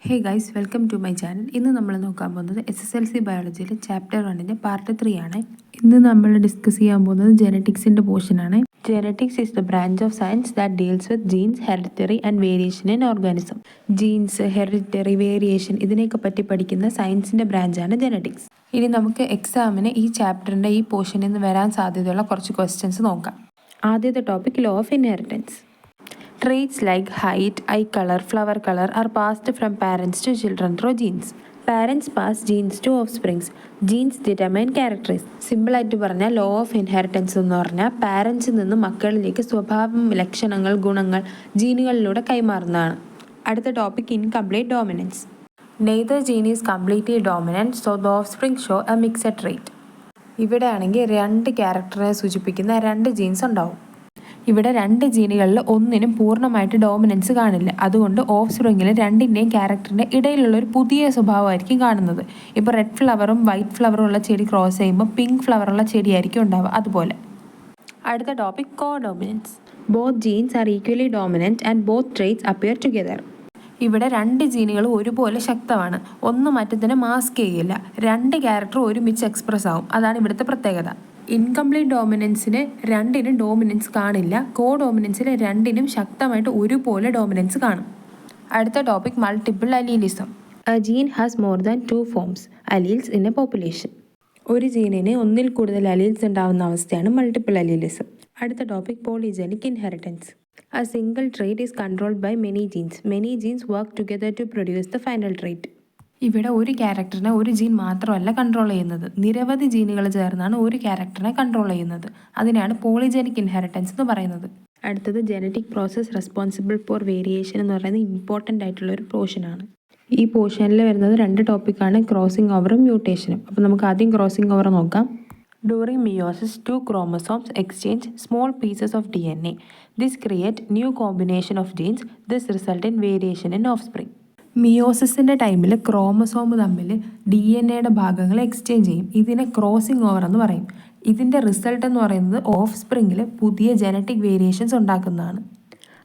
Hey guys, welcome to my channel. ഇന്ന് നമ്മൾ നോക്കാൻ പോകുന്നത് SSLC ബയോളജിയിലെ ചാപ്റ്റർ 1 പാർട്ട് 3 ആണ്. ഇന്ന് നമ്മൾ ഡിസ്കസ് ചെയ്യാൻ പോകുന്നത് ജെനറ്റിക്സിൻ്റെ പോർഷനാണ്. Genetics is the branch of science that deals with genes, hereditary and variation in organism. Genes, hereditary, variation ഇതിനെയൊക്കെ പറ്റി പഠിക്കുന്ന സയൻസിൻ്റെ ബ്രാഞ്ചാണ് ജെനറ്റിക്സ്. ഇനി നമുക്ക് എക്സാമിന് ഈ ചാപ്റ്ററിൻ്റെ ഈ പോർഷനിൽ നിന്ന് വരാൻ സാധ്യതയുള്ള കുറച്ച് ക്വസ്റ്റ്യൻസ് നോക്കാം. ആദ്യത്തെ topic law of inheritance. Traits like height, eye color, flower color are passed from parents to children through genes. Parents pass genes to offsprings. Genes determine characteristics. സിമ്പിളായിട്ട് പറഞ്ഞാൽ ലോ ഓഫ് ഇൻഹെറിറ്റൻസ് എന്ന് പറഞ്ഞാൽ പാരൻസിൽ നിന്ന് മക്കളിലേക്ക് സ്വഭാവം, ലക്ഷണങ്ങൾ, ഗുണങ്ങൾ ജീനുകളിലൂടെ കൈമാറുന്നതാണ്. അടുത്ത topic incomplete dominance. Neither gene is completely dominant, so the offspring show a mixed trait. ഇവിടെ ആണെങ്കിൽ രണ്ട് ക്യാരക്ടറെ സൂചിപ്പിക്കുന്ന രണ്ട് ജീൻസ് ഉണ്ടാവും. ഇവിടെ രണ്ട് ജീനുകളിൽ ഒന്നിനും പൂർണ്ണമായിട്ട് ഡോമിനൻസ് കാണില്ല. അതുകൊണ്ട് ഓഫ് സ്പ്രിങ്ങിൽ രണ്ടിൻ്റെയും ക്യാരക്ടറിൻ്റെ ഇടയിലുള്ള ഒരു പുതിയ സ്വഭാവമായിരിക്കും കാണുന്നത്. ഇപ്പോൾ റെഡ് ഫ്ലവറും വൈറ്റ് ഫ്ലവറും ഉള്ള ചെടി ക്രോസ് ചെയ്യുമ്പോൾ പിങ്ക് ഫ്ലവറുള്ള ചെടിയായിരിക്കും ഉണ്ടാവുക. അതുപോലെ അടുത്ത topic co dominance. Both genes are equally dominant and both traits appear together. ഇവിടെ രണ്ട് ജീനുകൾ ഒരുപോലെ ശക്തമാണ്. ഒന്ന് മറ്റത്തിനെ മാസ്ക് ചെയ്യില്ല. രണ്ട് ക്യാരക്ടർ ഒരുമിച്ച് എക്സ്പ്രസ് ആവും. അതാണ് ഇവിടുത്തെ പ്രത്യേകത. ഇൻകംപ്ലീറ്റ് ഡോമിനൻസിന് രണ്ടിനും ഡോമിനൻസ് കാണില്ല. കോ ഡോമിനൻസിൽ രണ്ടിനും ശക്തമായിട്ട് ഒരുപോലെ ഡോമിനൻസ് കാണും. അടുത്ത topic multiple allelism. A gene has more than 2 forms alleles in a population. ഒരു ജീനിന് ഒന്നിൽ കൂടുതൽ അലീൽസ് ഉണ്ടാവുന്ന അവസ്ഥയാണ് മൾട്ടിപ്പിൾ അലീലിസം. അടുത്ത topic polygenic inheritance. A single trait is controlled by many genes. Many genes work together to produce the final trait. ഇവിടെ ഒരു ക്യാരക്ടറിനെ ഒരു ജീൻ മാത്രമല്ല കൺട്രോൾ ചെയ്യുന്നത്. നിരവധി ജീനുകൾ ചേർന്നാണ് ഒരു ക്യാരക്ടറിനെ കൺട്രോൾ ചെയ്യുന്നത്. അതിനാണ് പോളിജനിക് ഇൻഹെറിറ്റൻസ് എന്ന് പറയുന്നത്. അടുത്തത് genetic process responsible for variation എന്ന് പറയുന്നത് ഇമ്പോർട്ടൻ്റ് ആയിട്ടുള്ള ഒരു പോർഷനാണ്. ഈ പോർഷനിൽ വരുന്നത് രണ്ട് ടോപ്പിക്കാണ്, ക്രോസിംഗ് ഓവറും മ്യൂട്ടേഷനും. അപ്പോൾ നമുക്ക് ആദ്യം ക്രോസിംഗ് ഓവർ നോക്കാം. During meiosis, 2 chromosomes exchange small pieces of DNA. This create new combination of genes. This result in variation in offspring. മിയോസിസിൻ്റെ ടൈമിൽ ക്രോമസോം തമ്മിൽ DNA ഭാഗങ്ങൾ എക്സ്ചേഞ്ച് ചെയ്യും. ഇതിനെ ക്രോസിംഗ് ഓവർ എന്ന് പറയും. ഇതിൻ്റെ റിസൾട്ട് എന്ന് പറയുന്നത് ഓഫ് സ്പ്രിങ്ങിൽ പുതിയ ജനറ്റിക് വേരിയേഷൻസ് ഉണ്ടാക്കുന്നതാണ്.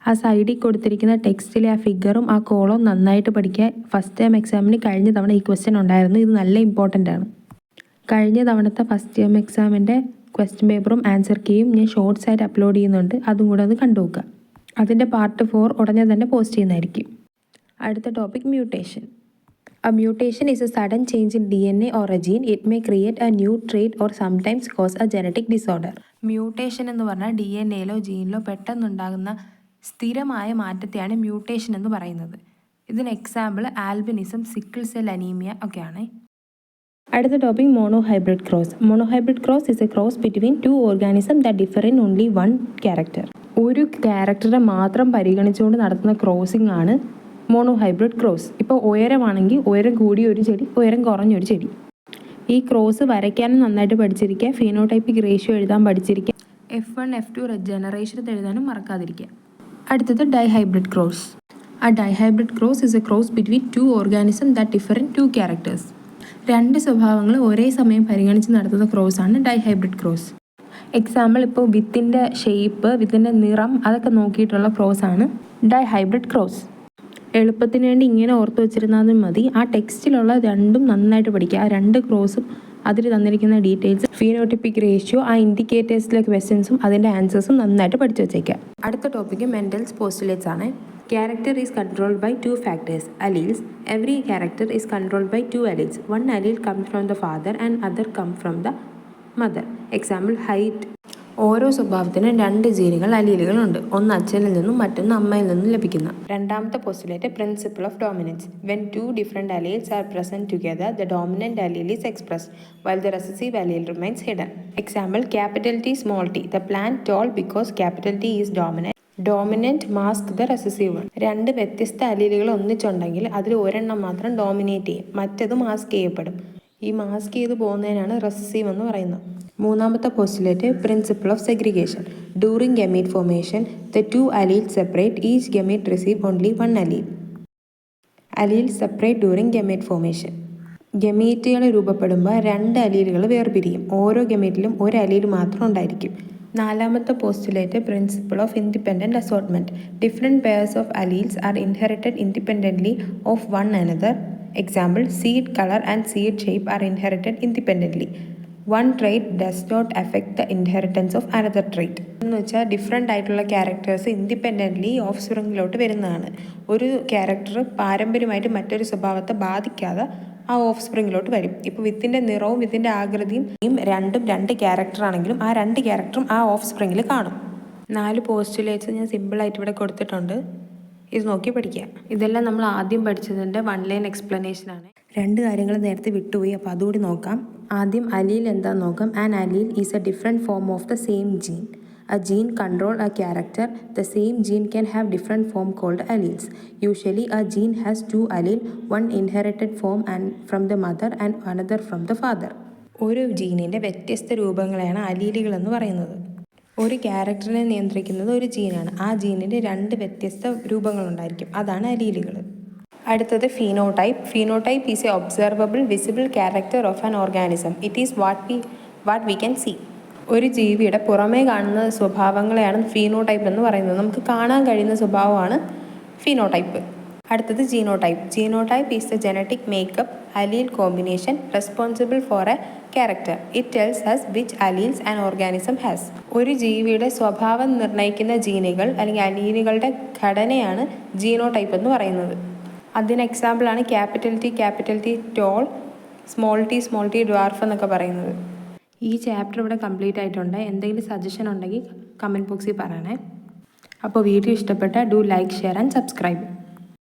ആ സൈഡിൽ കൊടുത്തിരിക്കുന്ന ടെക്സ്റ്റിലെ ആ ഫിഗറും ആ കോളും നന്നായിട്ട് പഠിക്കുക. ഫസ്റ്റ് ടൈം എക്സാമിന് കഴിഞ്ഞ തവണ ഈ ക്വസ്റ്റ്യൻ ഉണ്ടായിരുന്നു. ഇത് നല്ല ഇമ്പോർട്ടൻ്റ് ആണ്. കഴിഞ്ഞ തവണത്തെ ഫസ്റ്റ് ടൈം എക്സാമിൻ്റെ ക്വസ്റ്റ്യൻ പേപ്പറും ആൻസർ കീയും ഞാൻ ഷോർട്സ് ആയിട്ട് അപ്ലോഡ് ചെയ്യുന്നുണ്ട്. അതും കൂടെ ഒന്ന് കണ്ടു നോക്കുക. അതിൻ്റെ പാർട്ട് 4 ഉടനെ തന്നെ പോസ്റ്റ് ചെയ്യുന്നതായിരിക്കും. അടുത്ത topic mutation. A mutation is a sudden change in DNA or a gene. It may create a new trait or sometimes cause a genetic disorder. Mutation എന്ന് പറഞ്ഞാൽ DNAയിലോ ജീനിലോ പെട്ടെന്നുണ്ടാകുന്ന സ്ഥിരമായ മാറ്റത്തെയാണ് മ്യൂട്ടേഷൻ എന്ന് പറയുന്നത്. ഇതിന് example albinism, sickle cell anaemia ഒക്കെയാണ്. അടുത്ത topic monohybrid cross. Monohybrid cross is A cross between 2 organism that differ in only 1 character. ഒരു ക്യാരക്ടറെ മാത്രം പരിഗണിച്ചുകൊണ്ട് നടത്തുന്ന ക്രോസിംഗ് ആണ് മോണോഹൈബ്രിഡ് ക്രോസ്. ഇപ്പോൾ ഉയരമാണെങ്കിൽ ഉയരം കൂടിയ ഒരു ചെടി, ഉയരം കുറഞ്ഞൊരു ചെടി. ഈ ക്രോസ് വരയ്ക്കാനും നന്നായിട്ട് പഠിച്ചിരിക്കുക. ഫീനോടൈപ്പിക് റേഷ്യോ എഴുതാൻ പഠിച്ചിരിക്കുക. F1 F2 ജനറേഷൻ എഴുതാനും മറക്കാതിരിക്കുക. അടുത്തത് ഡൈഹൈബ്രിഡ് ക്രോസ്. ആ dihybrid cross is A cross between 2 organism that differ in 2 characters. രണ്ട് സ്വഭാവങ്ങൾ ഒരേ സമയം പരിഗണിച്ച് നടത്തുന്ന ക്രോസാണ് ഡൈഹൈബ്രിഡ് ക്രോസ്. എക്സാമ്പിൾ ഇപ്പോൾ വിത്തിൻ്റെ ഷേപ്പ്, വിത്തിൻ്റെ നിറം അതൊക്കെ നോക്കിയിട്ടുള്ള ക്രോസാണ് ഡൈഹൈബ്രിഡ് ക്രോസ്. എളുപ്പത്തിന് വേണ്ടി ഇങ്ങനെ ഓർത്ത് വെച്ചിരുന്നാലും മതി. ആ ടെക്സ്റ്റിലുള്ള രണ്ടും നന്നായിട്ട് പഠിക്കുക. ആ രണ്ട് ക്രോസും അതിൽ തന്നിരിക്കുന്ന ഡീറ്റെയിൽസ്, ഫീനോട്ടിപ്പിക് റേഷ്യോ, ആ ഇൻഡിക്കേറ്റേഴ്സിലെ ക്വസ്റ്റ്യൻസും അതിൻ്റെ ആൻസേഴ്സും നന്നായിട്ട് പഠിച്ചു വെച്ചേക്കുക. അടുത്ത ടോപ്പിക്ക് മെൻഡൽസ് പോസ്റ്റുലേറ്റ്സ് ആണ്. Character is controlled by 2 factors, alleles. Every character is controlled by 2 alleles. One allele comes from the father and other come from the mother. Example, height. ഓരോ സ്വഭാവത്തിനും 2 ജീനുകൾ അലീലുകളുണ്ട്. ഒന്ന് അച്ഛനിൽ നിന്നും മറ്റൊന്ന് അമ്മയിൽ നിന്നും ലഭിക്കുന്ന. രണ്ടാമത്തെ postulate principle of dominance. When 2 different alleles are present together, the dominant allele is expressed while the recessive allele remains hidden. Example, capital T small t. The plant tall because capital T is dominant. Dominant mask the recessive one. 2 വ്യത്യസ്ത അലീലുകൾ ഒന്നിച്ചുണ്ടെങ്കിൽ അതിൽ ഒരെണ്ണം മാത്രം dominate ചെയ്യും, മറ്റത് mask ചെയ്യപ്പെടും. ഈ mask ചെയ്ത് പോകുന്നതിനാണ് recessive എന്ന് പറയുന്നത്. മൂന്നാമത്തെ postulate principle of segregation. During gamete formation the 2 alleles separate. Each gamete receive only 1 allele. Allele separate during gamete formation. ഗമീറ്റുകൾ രൂപപ്പെടുമ്പോൾ 2 അലീലുകൾ വേർപിരിയും. ഓരോ ഗമീറ്റിലും 1 allele മാത്രം ഉണ്ടായിരിക്കും. നാലാമത്തെ postulate principle of independent assortment. Different pairs of alleles are inherited independently of one another. Example, seed colour and seed shape are inherited independently. One trait does not affect the inheritance of another trait. എന്ന് വെച്ചാൽ different ആയിട്ടുള്ള characters independently of സ്പ്രിങ്ങിലോട്ട് വരുന്നതാണ്. ഒരു character പാരമ്പര്യമായിട്ട് മറ്റൊരു സ്വഭാവത്തെ ബാധിക്കാതെ ആ of സ്പ്രിങ്ങിലോട്ട് വരും. ഇപ്പോൾ വിത്തിൻ്റെ നിറവും വിത്തിൻ്റെ ആകൃതിയും രണ്ടും രണ്ട് ക്യാരക്ടറാണെങ്കിലും ആ രണ്ട് ക്യാരക്ടറും ആ ഓഫ് സ്പ്രിങ്ങിൽ കാണും. 4 പോസ്റ്റുലേറ്റ്സ് ഞാൻ സിമ്പിളായിട്ട് ഇവിടെ കൊടുത്തിട്ടുണ്ട്. ഇത് നോക്കി പഠിക്കുക. ഇതെല്ലാം നമ്മൾ ആദ്യം പഠിച്ചതിൻ്റെ 1 ലൈൻ എക്സ്പ്ലനേഷനാണ്. 2 കാര്യങ്ങൾ നേരത്തെ വിട്ടുപോയി, അപ്പോൾ അതുകൂടി നോക്കാം. ആദ്യം അലീൽ എന്താണെന്ന് നോക്കാം. An allele is a different form of the same gene. A gene control a character. The same gene can have different form called alleles. Usually a gene has 2 alleles, one inherited form and from the mother and another from the father. ഒരു ജീനിൻ്റെ വ്യത്യസ്ത രൂപങ്ങളെയാണ് അലീലുകൾ എന്ന് പറയുന്നത്. ഒരു ക്യാരക്ടറിനെ നിയന്ത്രിക്കുന്നത് ഒരു ജീനാണ്. ആ ജീനിൻ്റെ 2 വ്യത്യസ്ത രൂപങ്ങളുണ്ടായിരിക്കും. അതാണ് അലീലുകൾ. അടുത്തത് phenotype. Phenotype is a observable visible character of an organism. It is what we can see. ഒരു ജീവിയുടെ പുറമേ കാണുന്ന സ്വഭാവങ്ങളെയാണ് ഫീനോടൈപ്പ് എന്ന് പറയുന്നത്. നമുക്ക് കാണാൻ കഴിയുന്ന സ്വഭാവമാണ് ഫീനോടൈപ്പ്. അടുത്തത് genotype. Genotype is the genetic makeup allele combination responsible for a character. It tells us which alleles an organism has. ഒരു ജീവിയുടെ സ്വഭാവം നിർണ്ണയിക്കുന്ന ജീനുകൾ അല്ലെങ്കിൽ അലീലുകളുടെ ഘടനയാണ് ജീനോടൈപ്പ് എന്ന് പറയുന്നത്. അതിന് എക്സാമ്പിളാണ് capital T tall, small T dwarf എന്നൊക്കെ പറയുന്നത്. ഈ ചാപ്റ്റർ ഇവിടെ കംപ്ലീറ്റ് ആയിട്ടുണ്ട്. എന്തെങ്കിലും സജഷൻ ഉണ്ടെങ്കിൽ കമൻറ്റ് ബോക്സിൽ പറയണേ. അപ്പോൾ വീഡിയോ ഇഷ്ടപ്പെട്ട do like, share and subscribe.